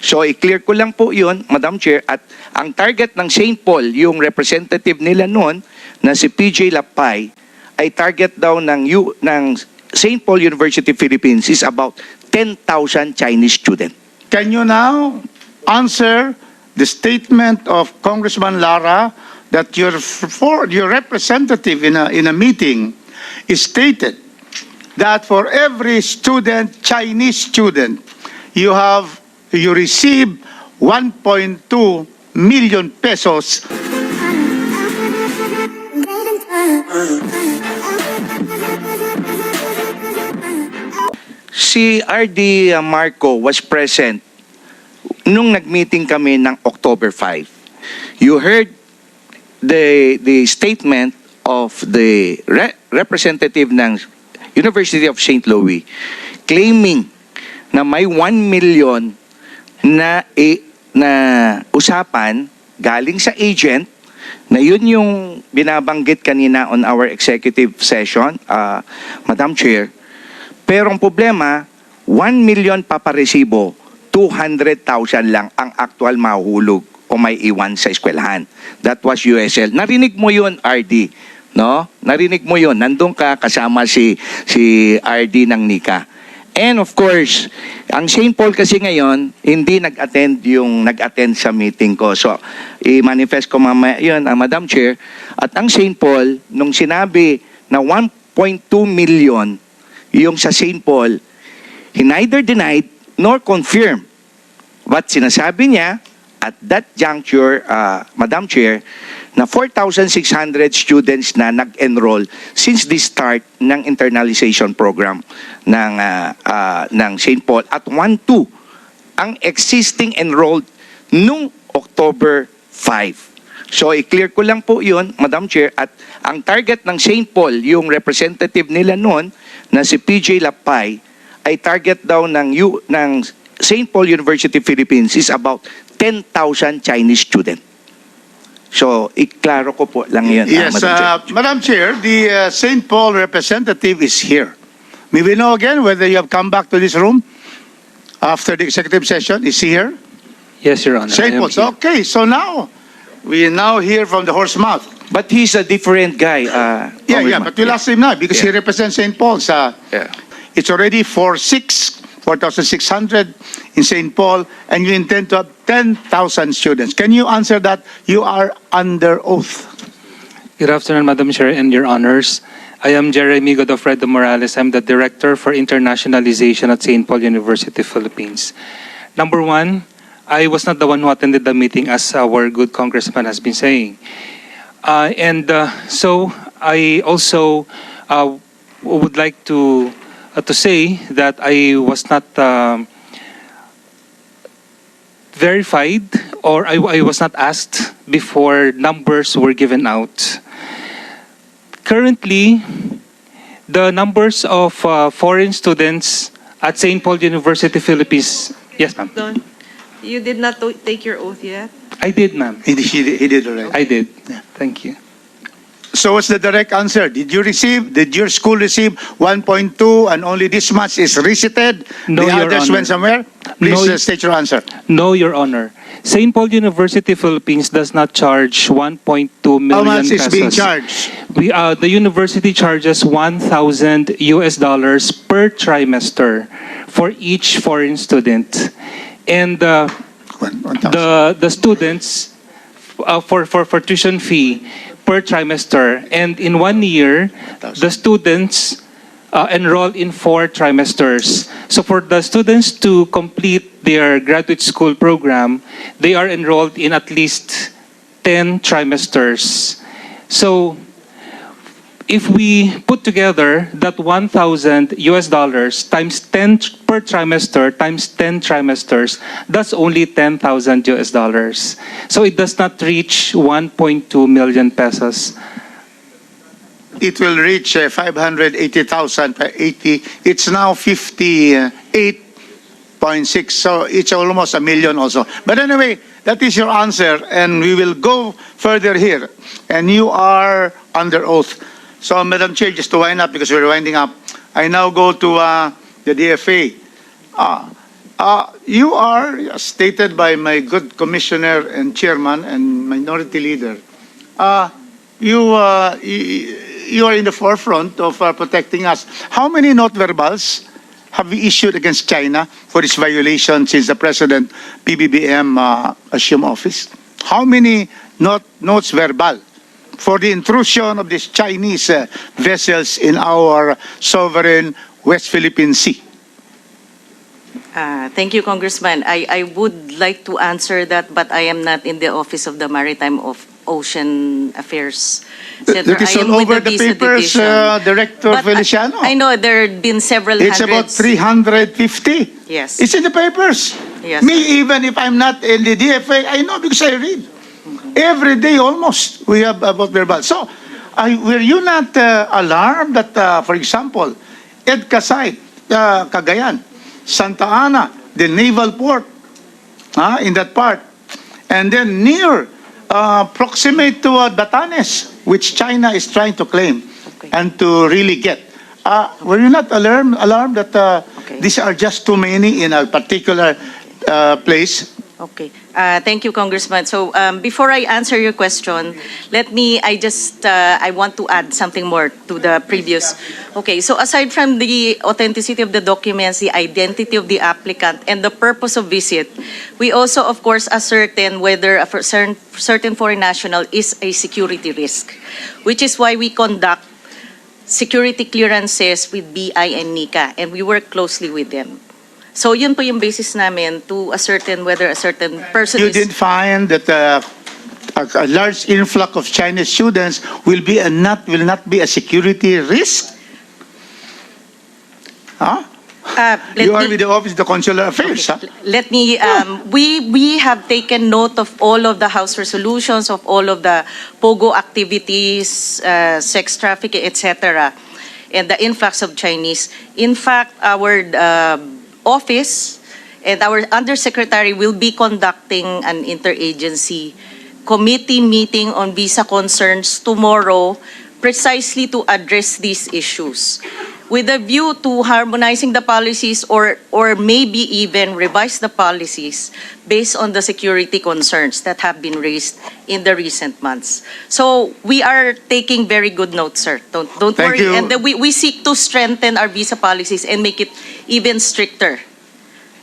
So, i-clear ko lang po yun, Madam Chair, at ang target ng St. Paul, yung representative nila noon, na si PJ Lapay, ay target daw ng St. Paul University Philippines is about 10,000 Chinese students. Can you now answer the statement of Congressman Lara that your representative in a meeting is stated that for every student, Chinese student, you receive 1.2 million pesos. Si RD Marco was present nung nag-meeting kami ng October 5. You heard the statement of the representative ng University of St. Louis claiming na may 1 million na usapan galing sa agent na yun yung binabanggit kanina on our executive session, Madam Chair. Pero ang problema, 1 million paparesibo, 200,000 lang ang actual mahulog o may iwan sa eskwelahan. That was USL. Narinig mo yun, RD. No? Narinig mo yun. Nandun ka kasama si RD ng Nika. And of course, ang St. Paul kasi ngayon, hindi nag-attend sa meeting ko. So, i-manifest ko mamaya yun, Madam Chair. At ang St. Paul, nung sinabi na 1.2 million yung sa St. Paul, he neither denied nor confirmed. But sinasabi niya, at that juncture, Madam Chair, na 4,600 students na nag-enroll since the start ng internalization program ng St. Paul at 1,200 ang existing enrolled nung October 5. So, i-clear ko lang po yun, Madam Chair, at ang target ng St. Paul, yung representative nila noon, na si PJ Lapay, ay target daw ng St. Paul University Philippines is about 10,000 Chinese students. So, iklaro ko po lang yun. Yes, Madam Chair, the St. Paul representative is here. May we know again whether you have come back to this room after the executive session? Is he here? Yes, Your Honor. St. Paul. Okay, so now, we now hear from the horse mouth. But he's a different guy. Yeah, but we'll ask him now because he represents St. Paul's. Yeah. It's already 4,600 in St. Paul, and you intend to have 10,000 students. Can you answer that? You are under oath. Good afternoon, Madam Chair and Your Honors. I am Jeremy Godofredo Morales. I'm the Director for Internationalization at St. Paul University, Philippines. Number one, I was not the one who attended the meeting, as our good congressman has been saying. So I also would like to say that I was not verified, or I was not asked before numbers were given out. Currently, the numbers of foreign students at St. Paul University, Philippines. Yes, ma'am. Don, you did not take your oath yet? I did, ma'am. He did already. I did. Thank you. So what's the direct answer? Did your school receive 1.2 and only this much is receipted? No, the Your others Honor. went somewhere? Please No, state your answer. No, Your Honor. St. Paul University, Philippines does not charge 1.2 million How much is pesos. being charged? The university charges $1,000 per trimester for each foreign student. And the students for tuition fee per trimester, and in 1 year the students enroll in 4 trimesters. So for the students to complete their graduate school program, they are enrolled in at least 10 trimesters. So if we put together that $1,000 times 10 per trimester times 10 trimesters, that's only $10,000. So it does not reach 1.2 million pesos. It will reach 580,000 per 80. It's now 58.6, so it's almost a million also. But anyway, that is your answer, and we will go further here. And you are under oath. So, Madam Chair, just to wind up, because we're winding up, I now go to the DFA. You are, as stated by my good commissioner and chairman and minority leader, you are in the forefront of protecting us. How many note verbals have we issued against China for its violation since the President PBBM assumed office? How many notes verbal for the intrusion of these Chinese vessels in our sovereign West Philippine Sea? Thank you, Congressman. I would like to answer that, but I am not in the Office of the Maritime of Ocean Affairs Center. That is I am all with over the Visa papers, Division. Director But Feliciano. I know there have been several It's about hundreds. 350. Yes. It's in the papers. Yes. Me, even if I'm not in the DFA, I know because I read. Every day almost, we have about verbal. So, were you not alarmed that, for example, EDCA site, Cagayan, Santa Ana, the naval port, in that part, and then near, proximate to Batanes, which China is trying to claim and to really get. Were you not alarmed that these are just too many in a particular place? Okay. Thank you, Congressman. So before I answer your question, I want to add something more to the previous. Okay, so aside from the authenticity of the documents, the identity of the applicant, and the purpose of visit, we also, of course, ascertain whether a certain foreign national is a security risk, which is why we conduct security clearances with BI and NICA, and we work closely with them. So yun po yung basis namin to ascertain whether a certain person You is... didn't find that a large influx of Chinese students will not be a security risk? Huh? You are with the Office of the Consular Affairs, huh? Let me, we have taken note of all of the House resolutions, of all of the POGO activities, sex trafficking, etc., and the influx of Chinese. In fact, our office and our undersecretary will be conducting an interagency committee meeting on visa concerns tomorrow precisely to address these issues with a view to harmonizing the policies or maybe even revise the policies based on the security concerns that have been raised in the recent months. So we are taking very good note, sir. Don't Thank worry. you. And we seek to strengthen our visa policies and make it even stricter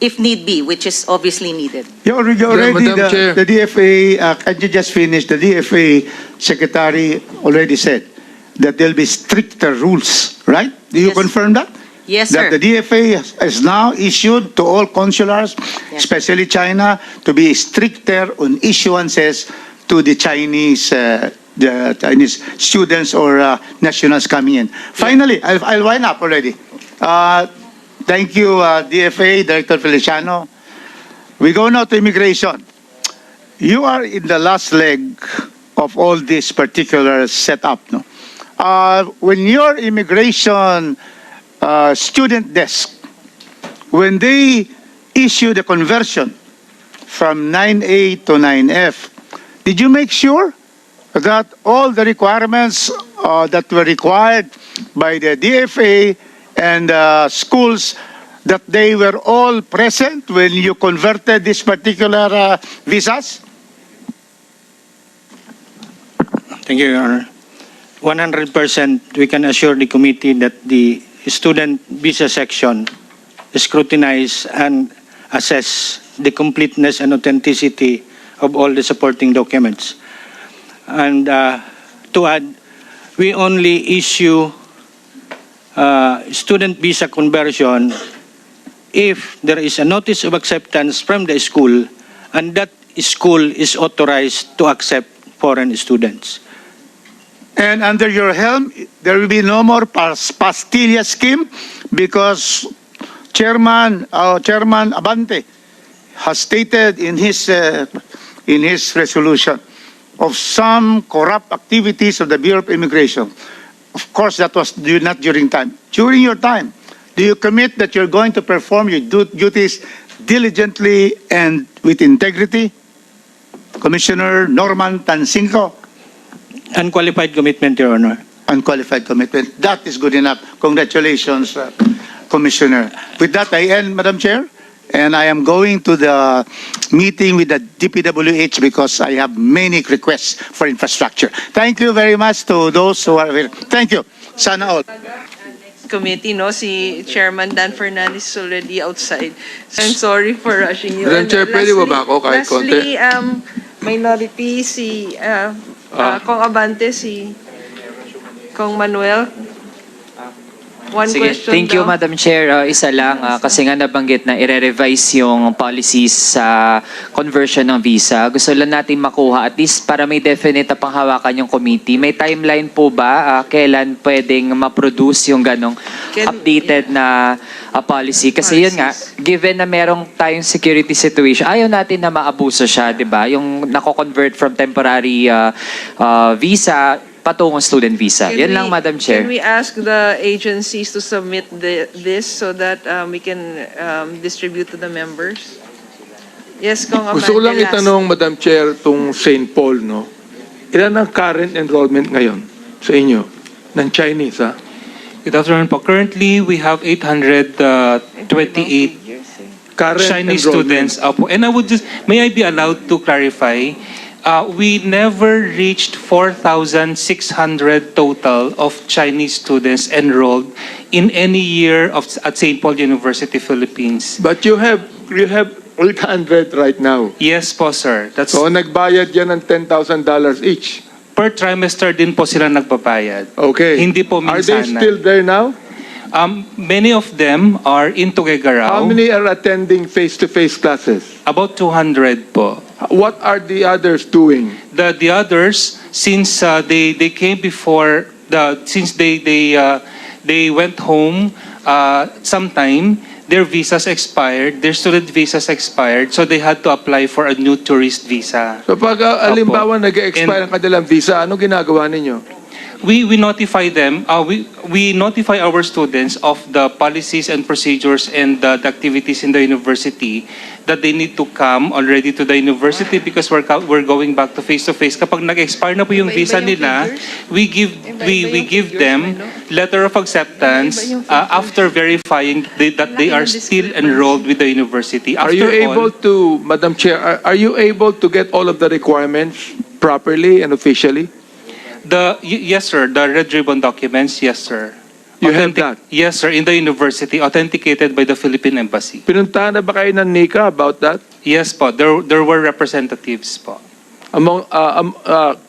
if need be, which is obviously needed. You already Madam Chair. the DFA, and you just finished, the DFA secretary already said that there'll be stricter rules, right? Do you Yes. confirm that? Yes, sir. That the DFA has now issued to all consulars, Yes. especially China, to be stricter on issuances to the Chinese students or nationals coming in. Finally, I'll wind up already. Thank you, DFA, Director Feliciano. We go now to immigration. You are in the last leg of all this particular setup, no? When your immigration student desk, when they issue the conversion from 9A to 9F, did you make sure that all the requirements that were required by the DFA and schools, that they were all present when you converted this particular visas? Thank you, Your Honor. 100% we can assure the committee that the student visa section scrutinize and assess the completeness and authenticity of all the supporting documents. And to add, we only issue student visa conversion if there is a notice of acceptance from the school and that school is authorized to accept foreign students. And under your helm, there will be no more pastilla scheme because Chairman Abante has stated in his resolution of some corrupt activities of the Bureau of Immigration. Of course, that was not during time. During your time, do you commit that you're going to perform your duties diligently and with integrity? Commissioner Norman Tansinko. Unqualified commitment, Your Honor. Unqualified commitment. That is good enough. Congratulations, Commissioner. With that, I end, Madam Chair. And I am going to the meeting with the DPWH because I have many requests for infrastructure. Thank you very much to those who are here. Thank you. Sana all. Committee, no? Si Chairman Dan Fernandez is already outside. So I'm sorry for rushing you. Madam Chair, pwede ba ako kahit lastly, minority, si Kong Abante, si Kong Manuel. One Sige, question thank you, daw. Madam Chair. Isa lang, kasi nga nabanggit na i-revise yung policies sa conversion ng visa. Gusto lang natin makuha, at least para may definite na panghawakan yung committee. May timeline po ba kailan pwedeng ma-produce yung ganong updated na policy? Kasi yun nga, given na merong tayong security situation, ayaw natin na maabuso siya, di ba? Yung nako-convert from temporary visa patungong student visa. Yan lang, Madam Chair. Can we ask the agencies to submit this so that we can distribute to the members? Yes, Kong Abante. Gusto ko lang last. itanong, Madam Chair, itong St. Paul, no? Ilan ang current enrollment ngayon sa inyo? Ng Chinese, ha? Good afternoon po. Currently, we have 828 Current Chinese enrollment. students. Opo. And I would just, may I be allowed to clarify? We never reached 4,600 total of Chinese students enrolled in any year at St. Paul University, Philippines. But you have 800 right now. Yes po, sir. That's So, nagbayad yan ng $10,000 each. per trimester din po sila nagbabayad. Okay. Hindi po Are they minsanan. still there now? Many of them are in Tuguegarao. How many are attending face-to-face classes? About 200 po. What are the others doing? The others, since they came before since they went home sometime, their visas expired, their student visas expired, so they had to apply for a new tourist visa. So pag alimbawa nag-expire ang kanilang visa, ano ginagawa ninyo? We notify them. We notify our students of the policies and procedures and the activities in the university that they need to come already to the university because we're going back to face. Kapag nag-expire na po yung Iba-iba visa yung nila, figures. we give Iba-iba them yung figures, letter of acceptance Iba-iba yung figures. after verifying that they are still enrolled with the university. Are you able to, Madam Chair, are you able to get all of the requirements properly and officially? Yes, sir. The red ribbon documents, yes, sir. You have that? Yes, sir. In the university, authenticated by the Philippine Embassy. Pinuntahan na ba kayo ng NICA about that? Yes po, there were representatives po.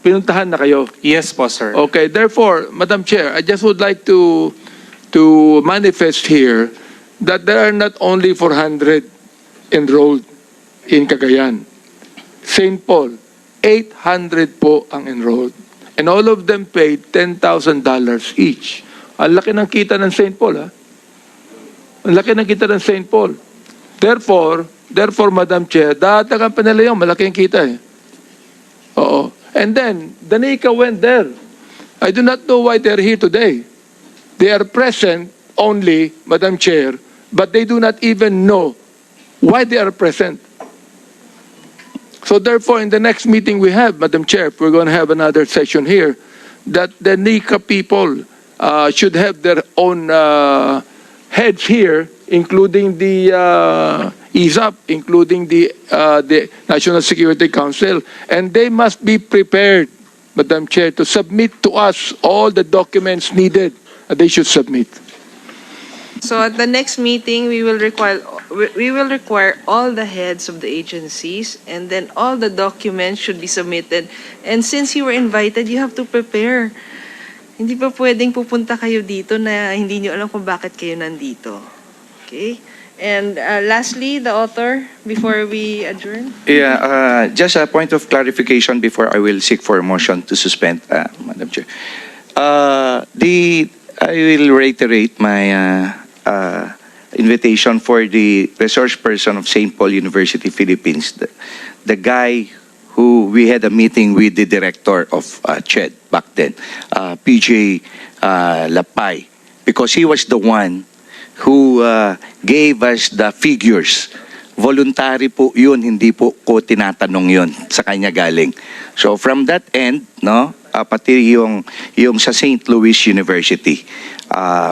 Pinuntahan na kayo? Yes po, sir. Okay, therefore, Madam Chair, I just would like to manifest here that there are not only 400 enrolled in Cagayan. St. Paul, 800 po ang enrolled. And all of them paid $10,000 each. Ang laki ng kita ng St. Paul, ha? Ang laki ng kita ng St. Paul. Therefore, Madam Chair, datagan pa nila yung malaking kita, eh. Oo. And then, the NICA went there. I do not know why they're here today. They are present only, Madam Chair, but they do not even know why they are present. So therefore, in the next meeting we have, Madam Chair, we're going to have another session here, that the NICA people should have their own heads here, including the ISAP, including the National Security Council, and they must be prepared, Madam Chair, to submit to us all the documents needed that they should submit. So at the next meeting, we will require all the heads of the agencies, and then all the documents should be submitted. And since you were invited, you have to prepare. Hindi pa pwedeng pupunta kayo dito na hindi nyo alam kung bakit kayo nandito. Okay? And lastly, the author, before we adjourn. Yeah, just a point of clarification before I will seek for a motion to suspend, Madam Chair. I will reiterate my invitation for the resource person of St. Paul University, Philippines, the guy who we had a meeting with the director of CHED back then, PJ Lapay, because he was the one who gave us the figures. Voluntary po yun, hindi po ko tinatanong yun, sa kanya galing. So from that end, no, pati yung sa St. Louis University,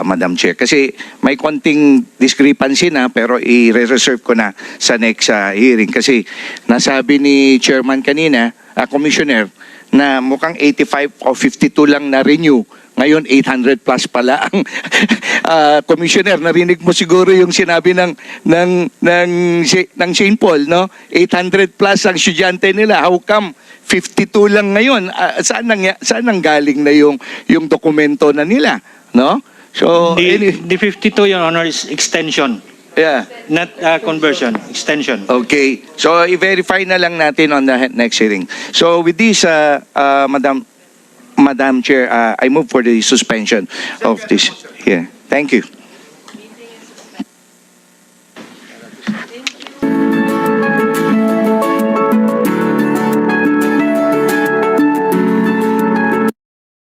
Madam Chair. Kasi may konting discrepancy na, pero i-reserve ko na sa next hearing. Kasi nasabi ni Chairman kanina, Commissioner, na mukhang 85 o 52 lang na renew. Ngayon, 800 plus pala ang Commissioner. Narinig mo siguro yung sinabi ng St. Paul, no? 800 plus ang estudyante nila. How come 52 lang ngayon? Saan nanggaling na yung dokumento na nila, no? So, The 52, Your Honor, is extension, yeah. not conversion, extension. Okay. So, i-verify na lang natin on the next hearing. So, with this, Madam Chair, I move for the suspension of this here. Thank you.